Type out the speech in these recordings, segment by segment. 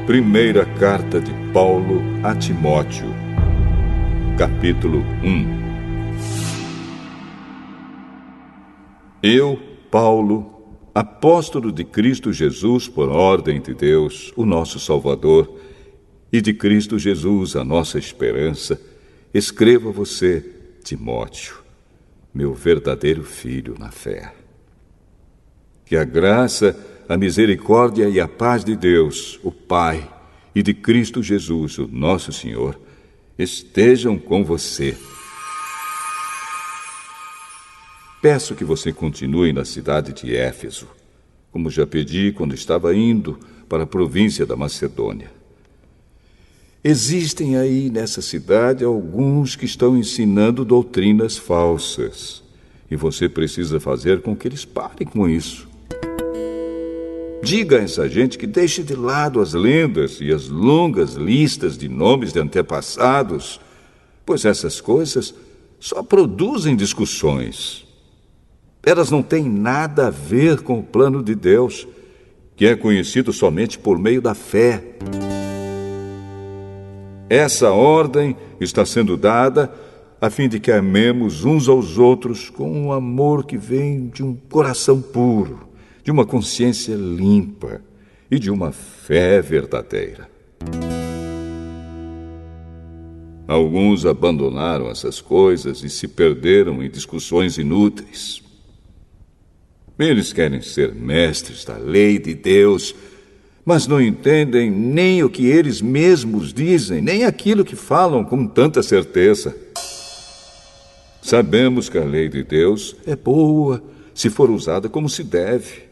Primeira carta de Paulo a Timóteo, capítulo 1. Eu, Paulo, apóstolo de Cristo Jesus por ordem de Deus, o nosso Salvador, e de Cristo Jesus, a nossa esperança, escrevo a você, Timóteo, meu verdadeiro filho na fé. Que a graça, a misericórdia e a paz de Deus, o Pai, e de Cristo Jesus, o nosso Senhor, estejam com você. Peço que você continue na cidade de Éfeso, como já pedi quando estava indo para a província da Macedônia. Existem aí nessa cidade alguns que estão ensinando doutrinas falsas, e você precisa fazer com que eles parem com isso. Diga a essa gente que deixe de lado as lendas e as longas listas de nomes de antepassados, pois essas coisas só produzem discussões. Elas não têm nada a ver com o plano de Deus, que é conhecido somente por meio da fé. Essa ordem está sendo dada a fim de que amemos uns aos outros com um amor que vem de um coração puro, de uma consciência limpa e de uma fé verdadeira. Alguns abandonaram essas coisas e se perderam em discussões inúteis. Eles querem ser mestres da lei de Deus, mas não entendem nem o que eles mesmos dizem, nem aquilo que falam com tanta certeza. Sabemos que a lei de Deus é boa se for usada como se deve.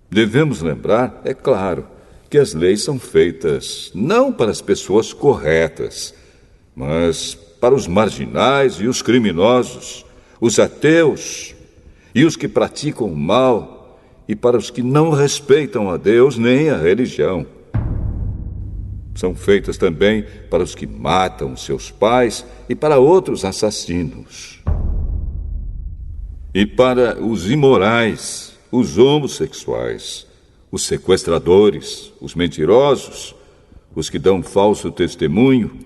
Devemos lembrar, é claro, que as leis são feitas não para as pessoas corretas, mas para os marginais e os criminosos, os ateus e os que praticam o mal, e para os que não respeitam a Deus nem a religião. São feitas também para os que matam seus pais e para outros assassinos. E para os imorais, os homossexuais, os sequestradores, os mentirosos, os que dão falso testemunho,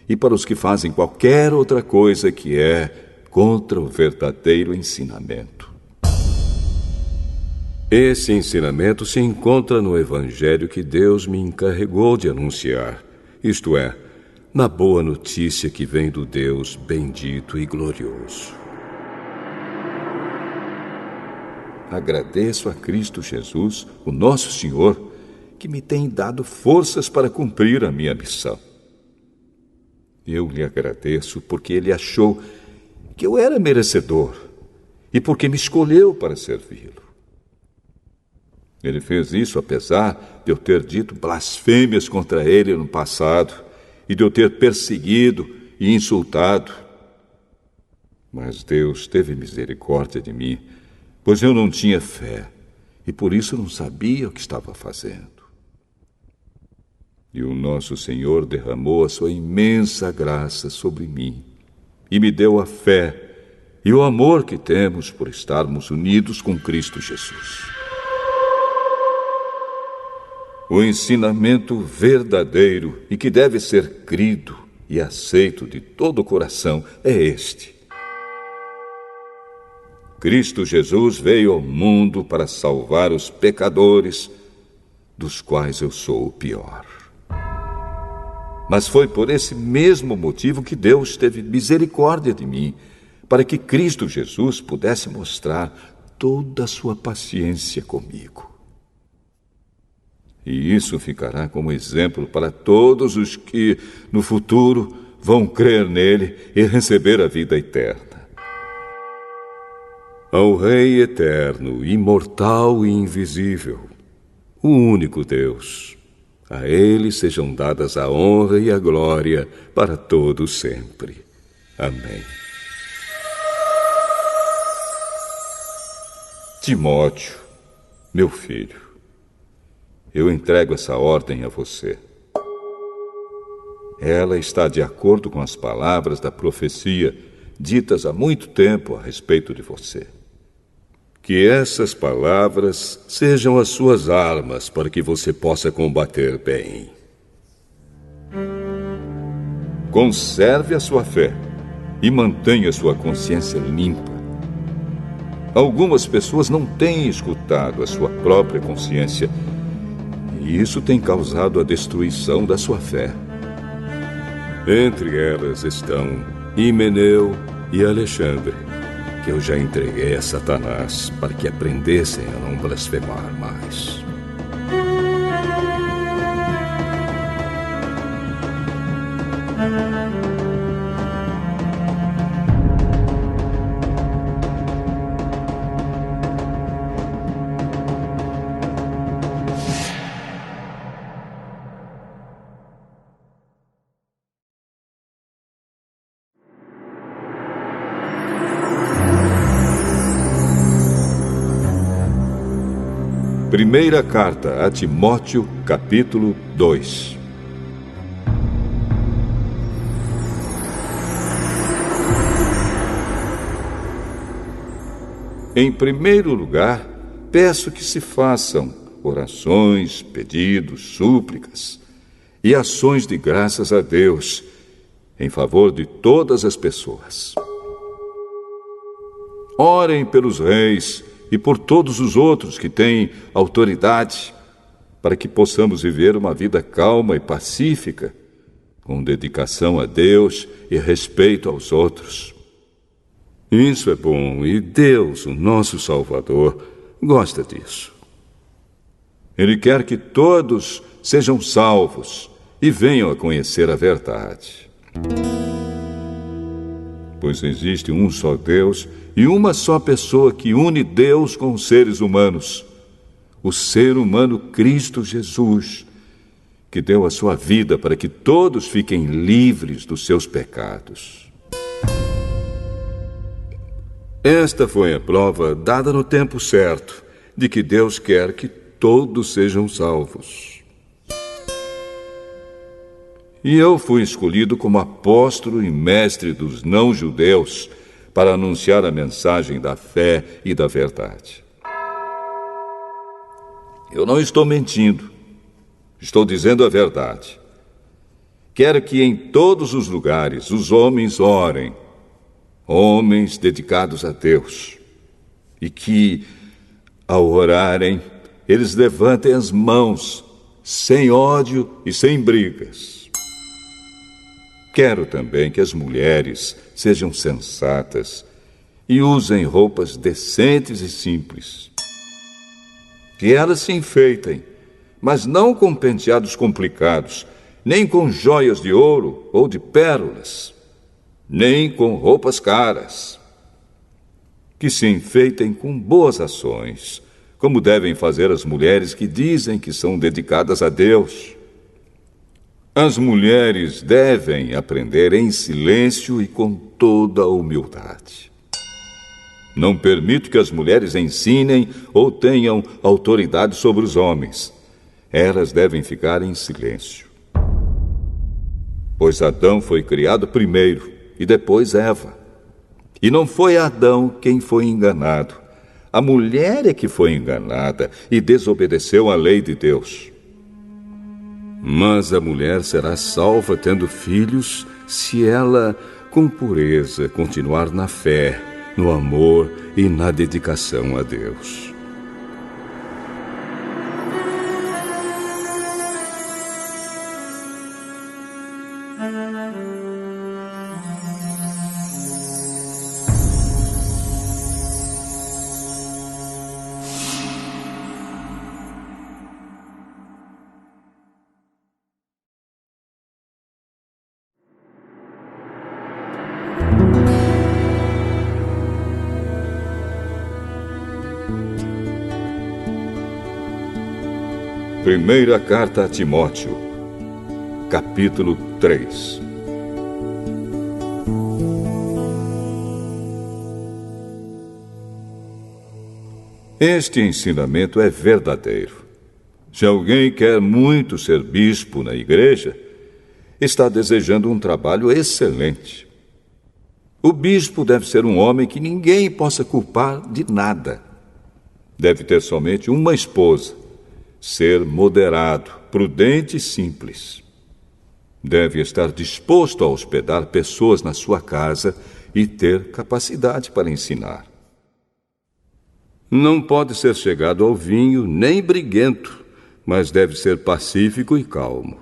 e para os que fazem qualquer outra coisa que é contra o verdadeiro ensinamento. Esse ensinamento se encontra no Evangelho que Deus me encarregou de anunciar, isto é, na boa notícia que vem do Deus bendito e glorioso. Agradeço a Cristo Jesus, o nosso Senhor, que me tem dado forças para cumprir a minha missão. Eu lhe agradeço porque Ele achou que eu era merecedor e porque me escolheu para servi-lo. Ele fez isso apesar de eu ter dito blasfêmias contra Ele no passado e de eu ter perseguido e insultado. Mas Deus teve misericórdia de mim, pois eu não tinha fé, e por isso não sabia o que estava fazendo. E o nosso Senhor derramou a sua imensa graça sobre mim, e me deu a fé e o amor que temos por estarmos unidos com Cristo Jesus. O ensinamento verdadeiro e que deve ser crido e aceito de todo o coração é este: Cristo Jesus veio ao mundo para salvar os pecadores, dos quais eu sou o pior. Mas foi por esse mesmo motivo que Deus teve misericórdia de mim, para que Cristo Jesus pudesse mostrar toda a sua paciência comigo. E isso ficará como exemplo para todos os que, no futuro, vão crer nele e receber a vida eterna. Ao Rei eterno, imortal e invisível, o único Deus, a Ele sejam dadas a honra e a glória para todos sempre. Amém. Timóteo, meu filho, eu entrego essa ordem a você. Ela está de acordo com as palavras da profecia ditas há muito tempo a respeito de você. Que essas palavras sejam as suas armas para que você possa combater bem. Conserve a sua fé e mantenha sua consciência limpa. Algumas pessoas não têm escutado a sua própria consciência e isso tem causado a destruição da sua fé. Entre elas estão Himeneu e Alexandre, que eu já entreguei a Satanás para que aprendessem a não blasfemar mais. Primeira carta a Timóteo, capítulo 2. Em primeiro lugar, peço que se façam orações, pedidos, súplicas e ações de graças a Deus em favor de todas as pessoas. Orem pelos reis e por todos os outros que têm autoridade, para que possamos viver uma vida calma e pacífica, com dedicação a Deus e respeito aos outros. Isso é bom, e Deus, o nosso Salvador, gosta disso. Ele quer que todos sejam salvos e venham a conhecer a verdade. Pois existe um só Deus e uma só pessoa que une Deus com os seres humanos, o ser humano Cristo Jesus, que deu a sua vida para que todos fiquem livres dos seus pecados. Esta foi a prova dada no tempo certo de que Deus quer que todos sejam salvos. E eu fui escolhido como apóstolo e mestre dos não-judeus para anunciar a mensagem da fé e da verdade. Eu não estou mentindo, estou dizendo a verdade. Quero que em todos os lugares os homens orem, homens dedicados a Deus, e que, ao orarem, eles levantem as mãos, sem ódio e sem brigas. Quero também que as mulheres sejam sensatas e usem roupas decentes e simples. Que elas se enfeitem, mas não com penteados complicados, nem com joias de ouro ou de pérolas, nem com roupas caras. Que se enfeitem com boas ações, como devem fazer as mulheres que dizem que são dedicadas a Deus. As mulheres devem aprender em silêncio e com toda a humildade. Não permito que as mulheres ensinem ou tenham autoridade sobre os homens. Elas devem ficar em silêncio. Pois Adão foi criado primeiro e depois Eva. E não foi Adão quem foi enganado. A mulher é que foi enganada e desobedeceu à lei de Deus. Mas a mulher será salva tendo filhos se ela, com pureza, continuar na fé, no amor e na dedicação a Deus. Primeira carta a Timóteo, capítulo 3. Este ensinamento é verdadeiro. Se alguém quer muito ser bispo na igreja, está desejando um trabalho excelente. O bispo deve ser um homem que ninguém possa culpar de nada. Deve ter somente uma esposa, ser moderado, prudente e simples. Deve estar disposto a hospedar pessoas na sua casa e ter capacidade para ensinar. Não pode ser chegado ao vinho nem briguento, mas deve ser pacífico e calmo.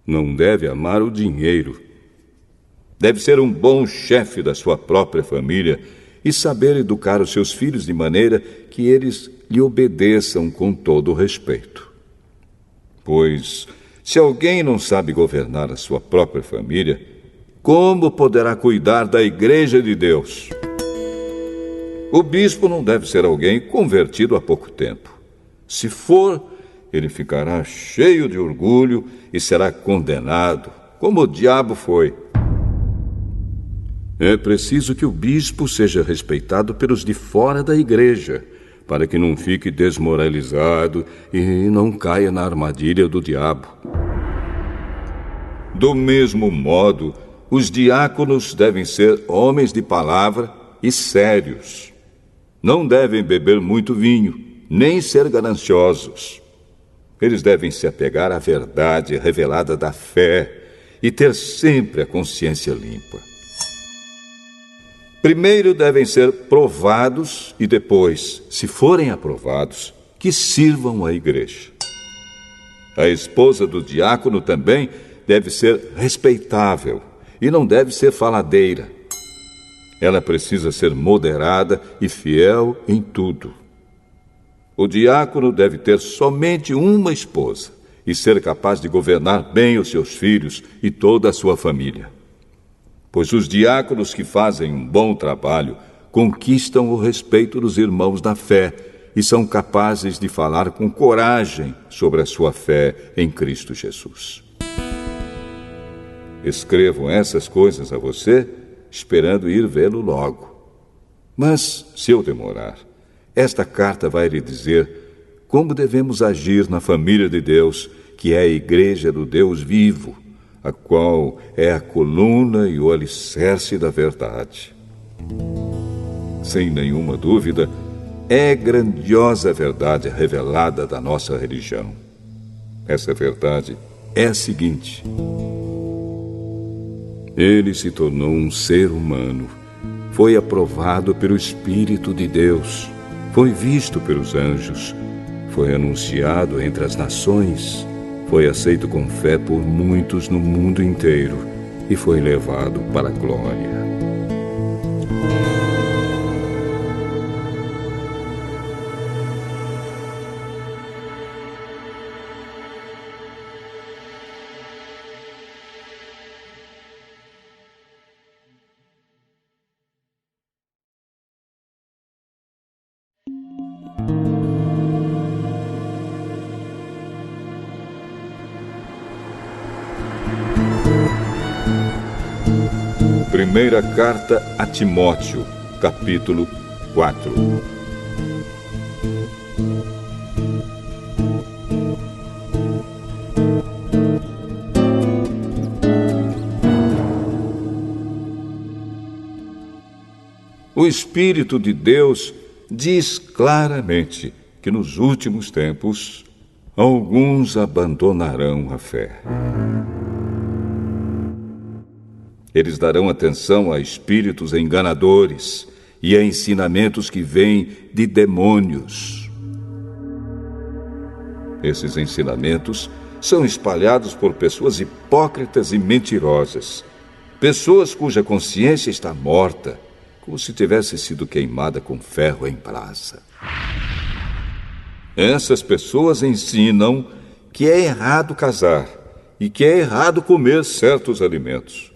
Não deve amar o dinheiro. Deve ser um bom chefe da sua própria família e saber educar os seus filhos de maneira que eles lhe obedeçam com todo o respeito. Pois, se alguém não sabe governar a sua própria família, como poderá cuidar da Igreja de Deus? O bispo não deve ser alguém convertido há pouco tempo. Se for, ele ficará cheio de orgulho e será condenado, como o diabo foi. É preciso que o bispo seja respeitado pelos de fora da igreja, para que não fique desmoralizado e não caia na armadilha do diabo. Do mesmo modo, os diáconos devem ser homens de palavra e sérios. Não devem beber muito vinho, nem ser gananciosos. Eles devem se apegar à verdade revelada da fé e ter sempre a consciência limpa. Primeiro devem ser provados e depois, se forem aprovados, que sirvam à igreja. A esposa do diácono também deve ser respeitável e não deve ser faladeira. Ela precisa ser moderada e fiel em tudo. O diácono deve ter somente uma esposa e ser capaz de governar bem os seus filhos e toda a sua família. Pois os diáconos que fazem um bom trabalho conquistam o respeito dos irmãos na fé e são capazes de falar com coragem sobre a sua fé em Cristo Jesus. Escrevo essas coisas a você, esperando ir vê-lo logo. Mas, se eu demorar, esta carta vai lhe dizer como devemos agir na família de Deus, que é a igreja do Deus vivo, a qual é a coluna e o alicerce da verdade. Sem nenhuma dúvida, é grandiosa a verdade revelada da nossa religião. Essa verdade é a seguinte: ele se tornou um ser humano, foi aprovado pelo Espírito de Deus, foi visto pelos anjos, foi anunciado entre as nações, foi aceito com fé por muitos no mundo inteiro e foi levado para a glória. Primeira carta a Timóteo, capítulo 4. O Espírito de Deus diz claramente que nos últimos tempos alguns abandonarão a fé. Eles darão atenção a espíritos enganadores e a ensinamentos que vêm de demônios. Esses ensinamentos são espalhados por pessoas hipócritas e mentirosas, pessoas cuja consciência está morta, como se tivesse sido queimada com ferro em brasa. Essas pessoas ensinam que é errado casar e que é errado comer certos alimentos.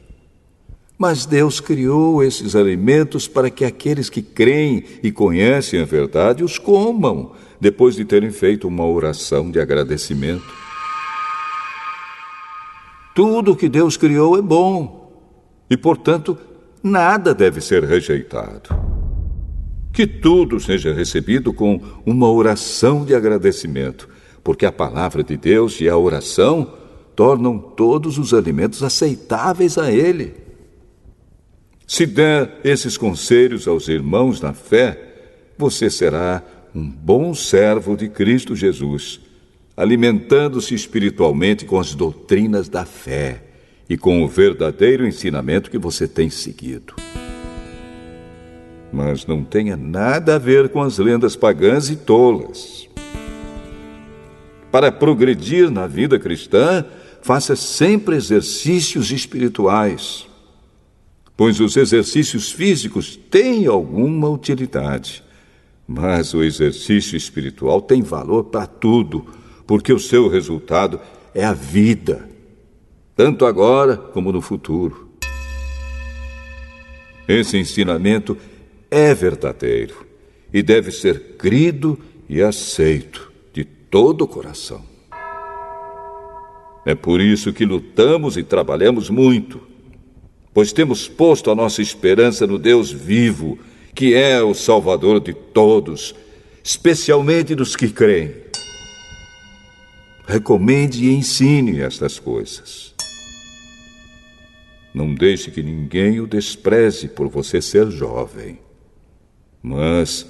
Mas Deus criou esses alimentos para que aqueles que creem e conhecem a verdade os comam, depois de terem feito uma oração de agradecimento. Tudo que Deus criou é bom e, portanto, nada deve ser rejeitado. Que tudo seja recebido com uma oração de agradecimento, porque a palavra de Deus e a oração tornam todos os alimentos aceitáveis a Ele. Se der esses conselhos aos irmãos na fé, você será um bom servo de Cristo Jesus, alimentando-se espiritualmente com as doutrinas da fé e com o verdadeiro ensinamento que você tem seguido. Mas não tenha nada a ver com as lendas pagãs e tolas. Para progredir na vida cristã, faça sempre exercícios espirituais, pois os exercícios físicos têm alguma utilidade, mas o exercício espiritual tem valor para tudo, porque o seu resultado é a vida, tanto agora como no futuro. Esse ensinamento é verdadeiro e deve ser crido e aceito de todo o coração. É por isso que lutamos e trabalhamos muito, pois temos posto a nossa esperança no Deus vivo, que é o Salvador de todos, especialmente dos que creem. Recomende e ensine estas coisas. Não deixe que ninguém o despreze por você ser jovem. Mas,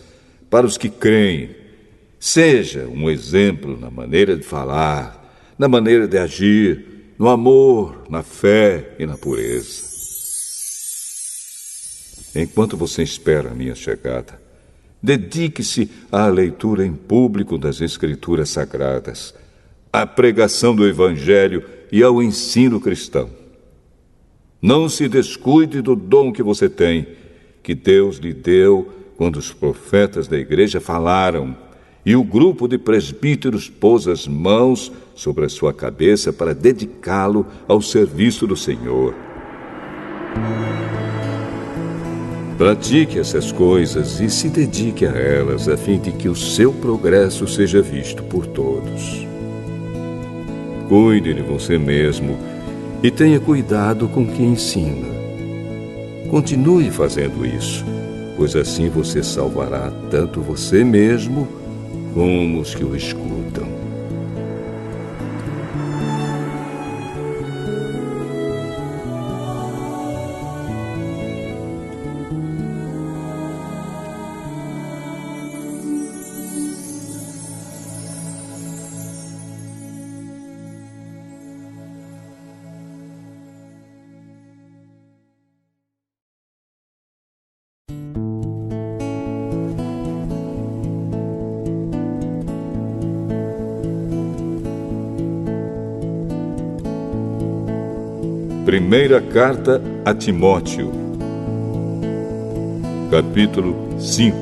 para os que creem, seja um exemplo na maneira de falar, na maneira de agir, no amor, na fé e na pureza. Enquanto você espera a minha chegada, dedique-se à leitura em público das Escrituras Sagradas, à pregação do Evangelho e ao ensino cristão. Não se descuide do dom que você tem, que Deus lhe deu quando os profetas da igreja falaram e o grupo de presbíteros pôs as mãos sobre a sua cabeça para dedicá-lo ao serviço do Senhor. Pratique essas coisas e se dedique a elas, a fim de que o seu progresso seja visto por todos. Cuide de você mesmo e tenha cuidado com quem ensina. Continue fazendo isso, pois assim você salvará tanto você mesmo como os que o escutam. Primeira carta a Timóteo, capítulo 5.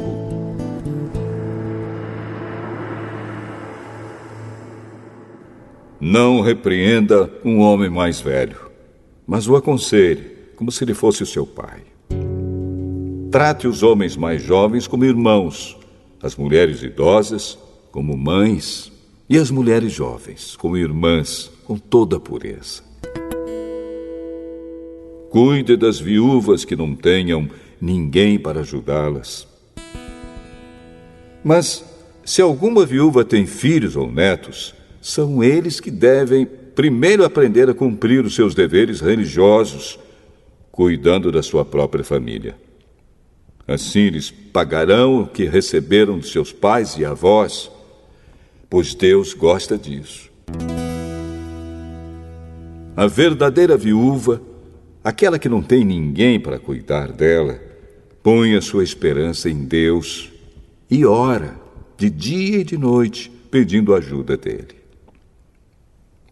Não repreenda um homem mais velho, mas o aconselhe, como se ele fosse o seu pai. Trate os homens mais jovens como irmãos, as mulheres idosas como mães e as mulheres jovens como irmãs, com toda a pureza. Cuide das viúvas que não tenham ninguém para ajudá-las. Mas, se alguma viúva tem filhos ou netos, são eles que devem primeiro aprender a cumprir os seus deveres religiosos, cuidando da sua própria família. Assim eles pagarão o que receberam de seus pais e avós, pois Deus gosta disso. A verdadeira viúva, aquela que não tem ninguém para cuidar dela, põe a sua esperança em Deus e ora de dia e de noite, pedindo ajuda dele.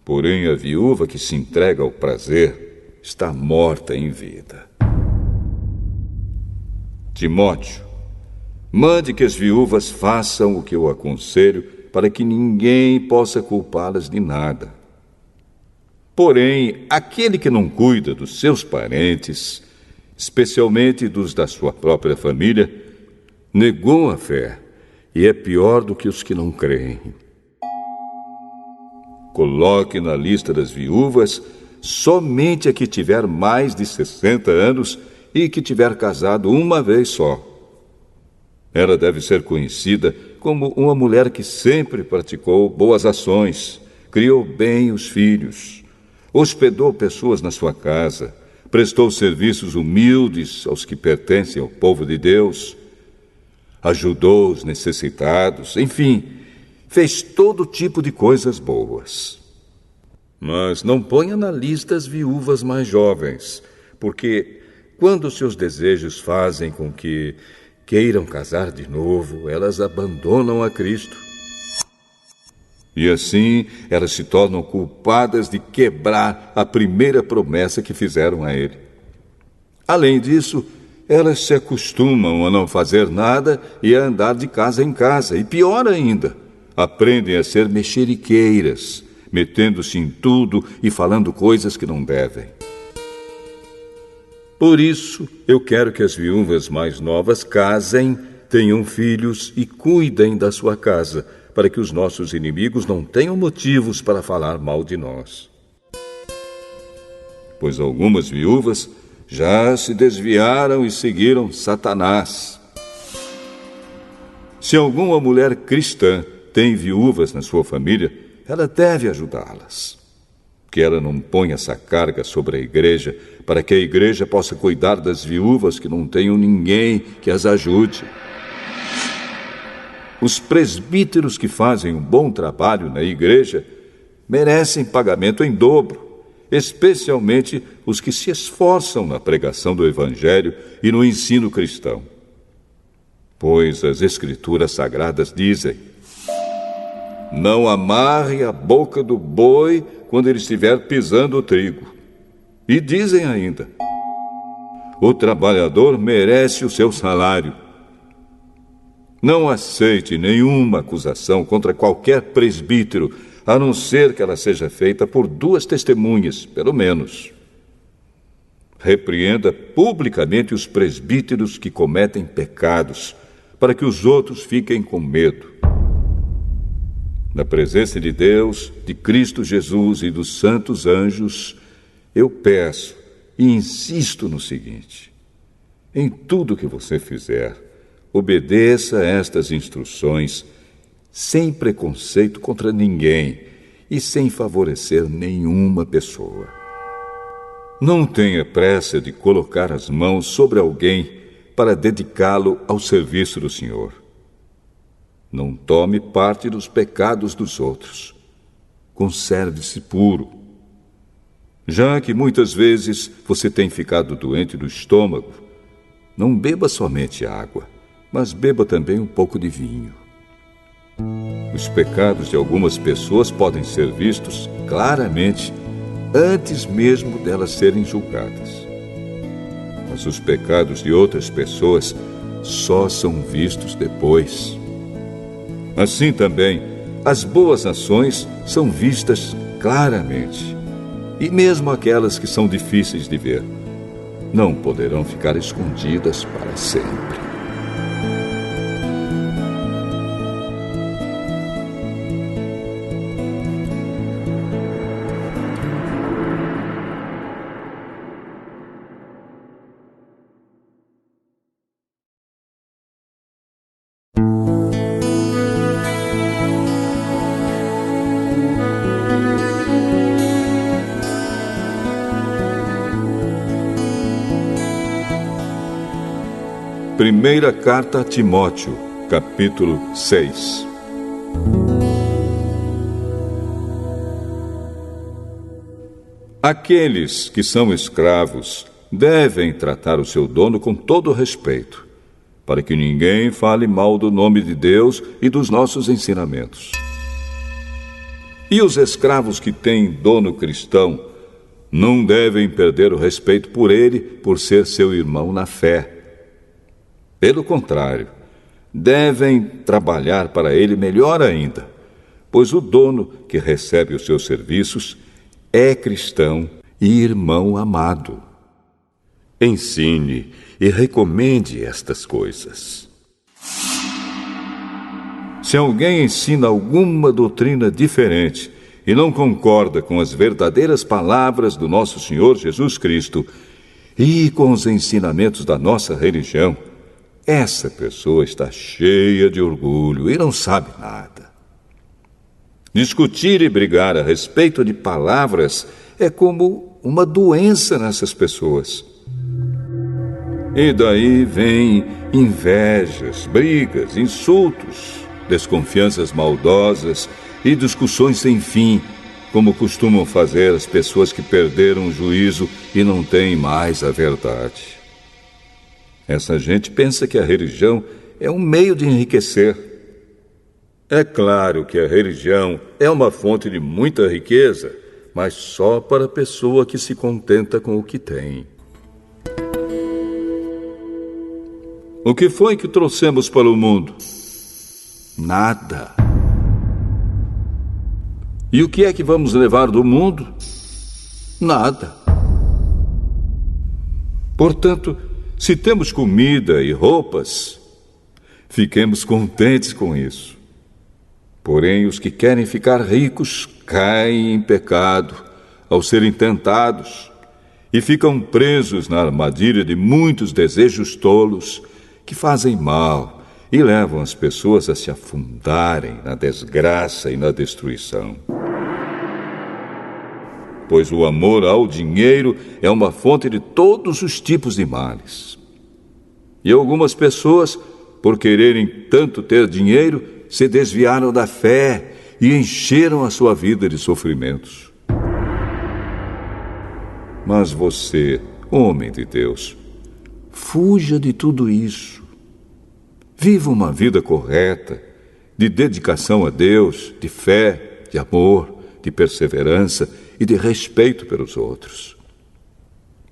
Porém, a viúva que se entrega ao prazer está morta em vida. Timóteo, mande que as viúvas façam o que eu aconselho, para que ninguém possa culpá-las de nada. Porém, aquele que não cuida dos seus parentes, especialmente dos da sua própria família, negou a fé e é pior do que os que não creem. Coloque na lista das viúvas somente a que tiver mais de 60 anos e que tiver casado uma vez só. Ela deve ser conhecida como uma mulher que sempre praticou boas ações, criou bem os filhos, hospedou pessoas na sua casa, prestou serviços humildes aos que pertencem ao povo de Deus, ajudou os necessitados, enfim, fez todo tipo de coisas boas. Mas não ponha na lista as viúvas mais jovens, porque quando seus desejos fazem com que queiram casar de novo, elas abandonam a Cristo. E assim elas se tornam culpadas de quebrar a primeira promessa que fizeram a Ele. Além disso, elas se acostumam a não fazer nada e a andar de casa em casa. E pior ainda, aprendem a ser mexeriqueiras, metendo-se em tudo e falando coisas que não devem. Por isso, eu quero que as viúvas mais novas casem, tenham filhos e cuidem da sua casa, para que os nossos inimigos não tenham motivos para falar mal de nós. Pois algumas viúvas já se desviaram e seguiram Satanás. Se alguma mulher cristã tem viúvas na sua família, ela deve ajudá-las. Que ela não ponha essa carga sobre a igreja, para que a igreja possa cuidar das viúvas que não tenham ninguém que as ajude. Os presbíteros que fazem um bom trabalho na igreja merecem pagamento em dobro, especialmente os que se esforçam na pregação do Evangelho e no ensino cristão. Pois as Escrituras Sagradas dizem: não amarre a boca do boi quando ele estiver pisando o trigo. E dizem ainda: o trabalhador merece o seu salário. Não aceite nenhuma acusação contra qualquer presbítero, a não ser que ela seja feita por 2 testemunhas, pelo menos. Repreenda publicamente os presbíteros que cometem pecados, para que os outros fiquem com medo. Na presença de Deus, de Cristo Jesus e dos santos anjos, eu peço e insisto no seguinte: em tudo que você fizer, obedeça a estas instruções, sem preconceito contra ninguém e sem favorecer nenhuma pessoa. Não tenha pressa de colocar as mãos sobre alguém para dedicá-lo ao serviço do Senhor. Não tome parte dos pecados dos outros. Conserve-se puro. Já que muitas vezes você tem ficado doente do estômago, não beba somente água, mas beba também um pouco de vinho. Os pecados de algumas pessoas podem ser vistos claramente antes mesmo delas serem julgadas. Mas os pecados de outras pessoas só são vistos depois. Assim também, as boas ações são vistas claramente. E mesmo aquelas que são difíceis de ver, não poderão ficar escondidas para sempre. Primeira Carta a Timóteo, capítulo 6. Aqueles que são escravos devem tratar o seu dono com todo respeito, para que ninguém fale mal do nome de Deus e dos nossos ensinamentos. E os escravos que têm dono cristão não devem perder o respeito por ele, por ser seu irmão na fé. Pelo contrário, devem trabalhar para ele melhor ainda, pois o dono que recebe os seus serviços é cristão e irmão amado. Ensine e recomende estas coisas. Se alguém ensina alguma doutrina diferente e não concorda com as verdadeiras palavras do nosso Senhor Jesus Cristo e com os ensinamentos da nossa religião, essa pessoa está cheia de orgulho e não sabe nada. Discutir e brigar a respeito de palavras é como uma doença nessas pessoas. E daí vem invejas, brigas, insultos, desconfianças maldosas e discussões sem fim, como costumam fazer as pessoas que perderam o juízo e não têm mais a verdade. Essa gente pensa que a religião é um meio de enriquecer. É claro que a religião é uma fonte de muita riqueza, mas só para a pessoa que se contenta com o que tem. O que foi que trouxemos para o mundo? Nada. E o que é que vamos levar do mundo? Nada. Portanto, se temos comida e roupas, fiquemos contentes com isso. Porém, os que querem ficar ricos caem em pecado ao serem tentados e ficam presos na armadilha de muitos desejos tolos que fazem mal e levam as pessoas a se afundarem na desgraça e na destruição. Pois o amor ao dinheiro é uma fonte de todos os tipos de males. E algumas pessoas, por quererem tanto ter dinheiro, se desviaram da fé e encheram a sua vida de sofrimentos. Mas você, homem de Deus, fuja de tudo isso. Viva uma vida correta, de dedicação a Deus, de fé, de amor, de perseverança e de respeito pelos outros.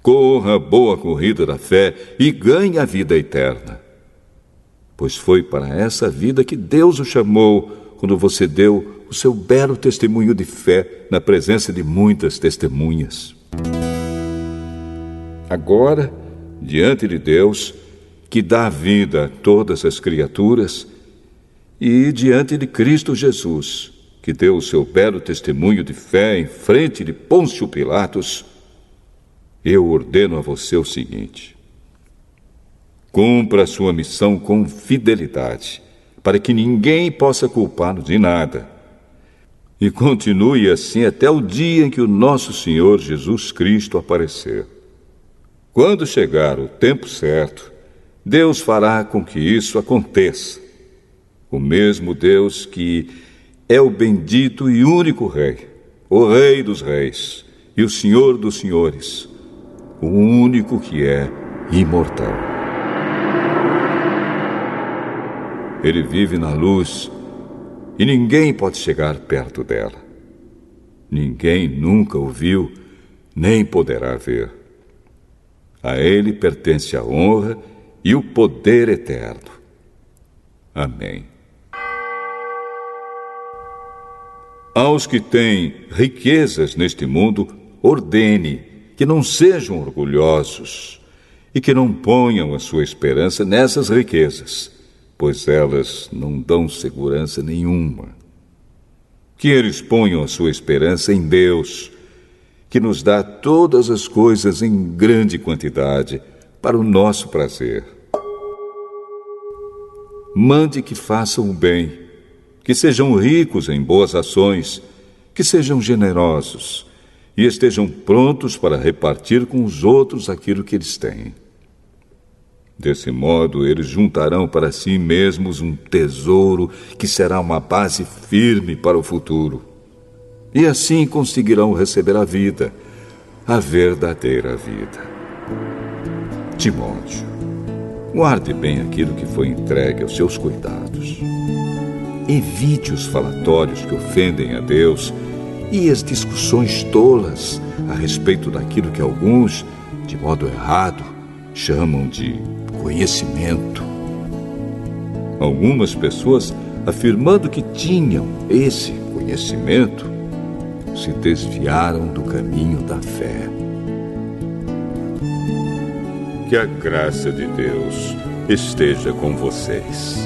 Corra a boa corrida da fé e ganhe a vida eterna. Pois foi para essa vida que Deus o chamou quando você deu o seu belo testemunho de fé na presença de muitas testemunhas. Agora, diante de Deus, que dá vida a todas as criaturas, e diante de Cristo Jesus, que deu o seu belo testemunho de fé em frente de Pôncio Pilatos, eu ordeno a você o seguinte: cumpra a sua missão com fidelidade, para que ninguém possa culpá-lo de nada. E continue assim até o dia em que o nosso Senhor Jesus Cristo aparecer. Quando chegar o tempo certo, Deus fará com que isso aconteça. O mesmo Deus que é o bendito e único Rei, o Rei dos Reis e o Senhor dos Senhores, o único que é imortal. Ele vive na luz e ninguém pode chegar perto dela. Ninguém nunca o viu, nem poderá ver. A ele pertence a honra e o poder eterno. Amém. Aos que têm riquezas neste mundo, ordene que não sejam orgulhosos e que não ponham a sua esperança nessas riquezas, pois elas não dão segurança nenhuma. Que eles ponham a sua esperança em Deus, que nos dá todas as coisas em grande quantidade para o nosso prazer. Mande que façam o bem, que sejam ricos em boas ações, que sejam generosos e estejam prontos para repartir com os outros aquilo que eles têm. Desse modo, eles juntarão para si mesmos um tesouro que será uma base firme para o futuro. E assim conseguirão receber a vida, a verdadeira vida. Timóteo, guarde bem aquilo que foi entregue aos seus cuidados. Evite os falatórios que ofendem a Deus e as discussões tolas a respeito daquilo que alguns, de modo errado, chamam de conhecimento. Algumas pessoas, afirmando que tinham esse conhecimento, se desviaram do caminho da fé. Que a graça de Deus esteja com vocês.